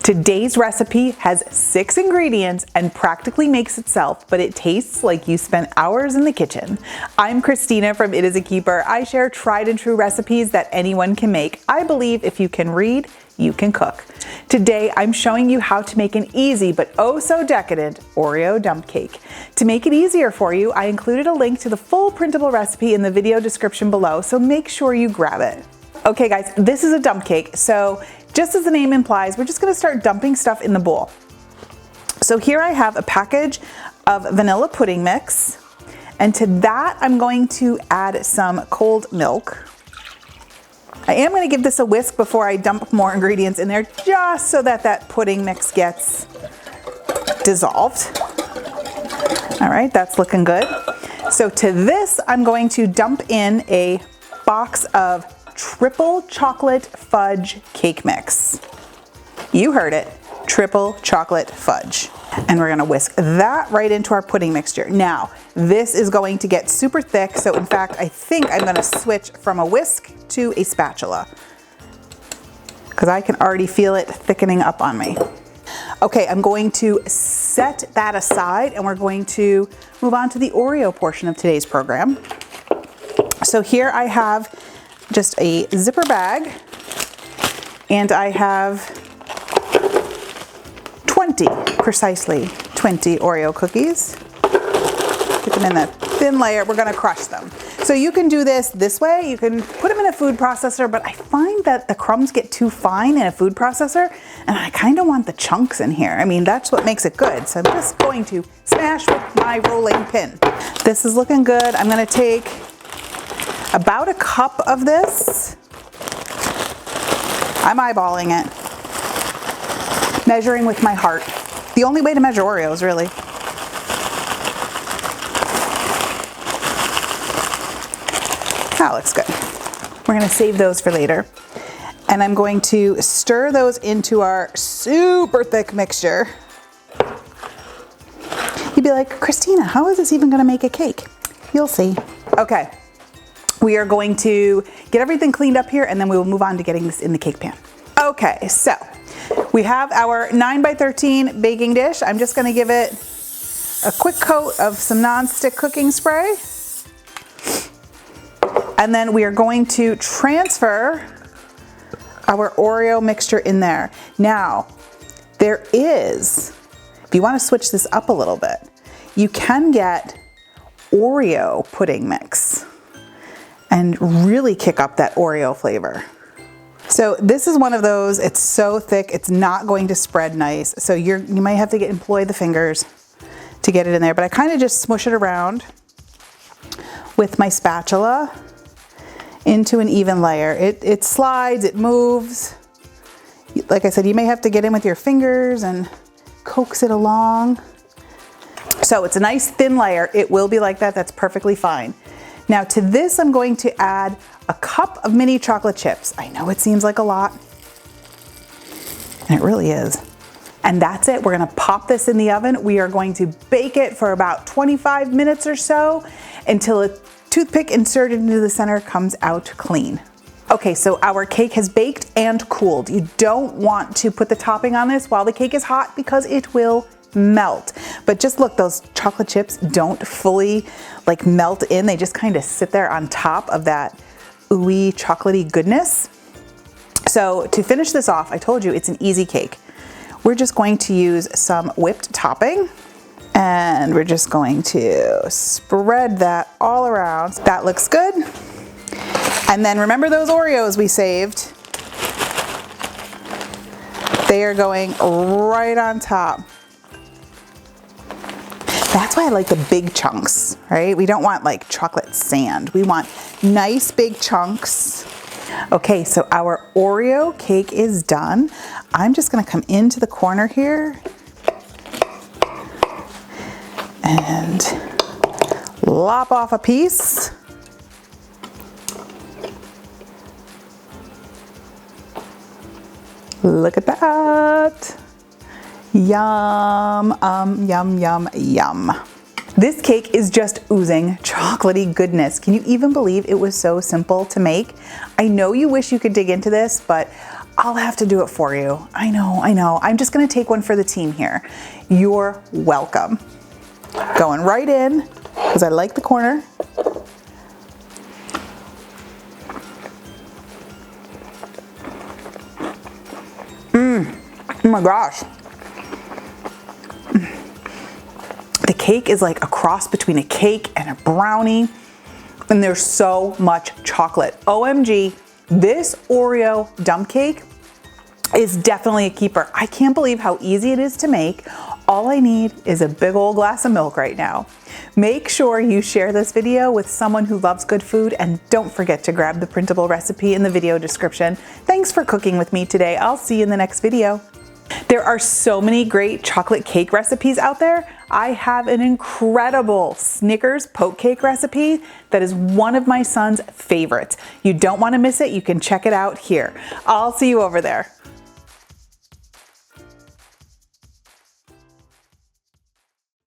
Today's recipe has 6 ingredients and practically makes itself, but it tastes like you spent hours in the kitchen. I'm Christina from It Is a Keeper. I share tried and true recipes that anyone can make. I believe if you can read, you can cook. Today, I'm showing you how to make an easy but oh so decadent Oreo dump cake. To make it easier for you, I included a link to the full printable recipe in the video description below, so make sure you grab it. Okay guys, this is a dump cake, so just as the name implies, we're just gonna start dumping stuff in the bowl. So here I have a package of vanilla pudding mix, and to that I'm going to add some cold milk. I am gonna give this a whisk before I dump more ingredients in there, just so that that pudding mix gets dissolved. All right, that's looking good. So to this, I'm going to dump in a box of triple chocolate fudge cake mix. You heard it, triple chocolate fudge. And we're gonna whisk that right into our pudding mixture. Now, this is going to get super thick, so in fact, I think I'm gonna switch from a whisk to a spatula, because I can already feel it thickening up on me. Okay, I'm going to set that aside and we're going to move on to the Oreo portion of today's program. So here I have just a zipper bag, and I have precisely 20 Oreo cookies. Get them in a thin layer. We're gonna crush them. So you can do this way, you can put them in a food processor, but I find that the crumbs get too fine in a food processor, and I kind of want the chunks in here. I mean, that's what makes it good. So I'm just going to smash with my rolling pin. This is looking good. I'm gonna take about a cup of this. I'm eyeballing it, measuring with my heart. The only way to measure Oreos, really. That looks good. We're gonna save those for later. And I'm going to stir those into our super thick mixture. You'd be like, Christina, how is this even gonna make a cake? You'll see. Okay. We are going to get everything cleaned up here, and then we will move on to getting this in the cake pan. Okay, so we have our 9x13 baking dish. I'm just gonna give it a quick coat of some non-stick cooking spray. And then we are going to transfer our Oreo mixture in there. Now, there is, if you wanna switch this up a little bit, you can get Oreo pudding mix and really kick up that Oreo flavor. So this is one of those, it's so thick, it's not going to spread nice. So you might have to employ the fingers to get it in there, but I kind of just smush it around with my spatula into an even layer. It slides, it moves. Like I said, you may have to get in with your fingers and coax it along. So it's a nice thin layer. It will be like that, that's perfectly fine. Now to this, I'm going to add a cup of mini chocolate chips. I know it seems like a lot, and it really is. And that's it, we're gonna pop this in the oven. We are going to bake it for about 25 minutes or so until a toothpick inserted into the center comes out clean. Okay, so our cake has baked and cooled. You don't want to put the topping on this while the cake is hot because it will melt. But just look, those chocolate chips don't fully like melt in. They just kind of sit there on top of that ooey chocolatey goodness. So to finish this off, I told you it's an easy cake. We're just going to use some whipped topping, and we're just going to spread that all around. That looks good. And then remember those Oreos we saved? They are going right on top. That's why I like the big chunks, right? We don't want like chocolate sand. We want nice big chunks. Okay, so our Oreo cake is done. I'm just gonna come into the corner here and lop off a piece. Look at that. Yum, yum, yum, yum. This cake is just oozing chocolatey goodness. Can you even believe it was so simple to make? I know you wish you could dig into this, but I'll have to do it for you. I know. I'm just gonna take one for the team here. You're welcome. Going right in, because I like the corner. Oh my gosh. The cake is like a cross between a cake and a brownie, and there's so much chocolate. OMG, this Oreo dump cake is definitely a keeper. I can't believe how easy it is to make. All I need is a big old glass of milk right now. Make sure you share this video with someone who loves good food, and don't forget to grab the printable recipe in the video description. Thanks for cooking with me today. I'll see you in the next video. There are so many great chocolate cake recipes out there. I have an incredible Snickers poke cake recipe that is one of my son's favorites. You don't want to miss it. You can check it out here. I'll see you over there.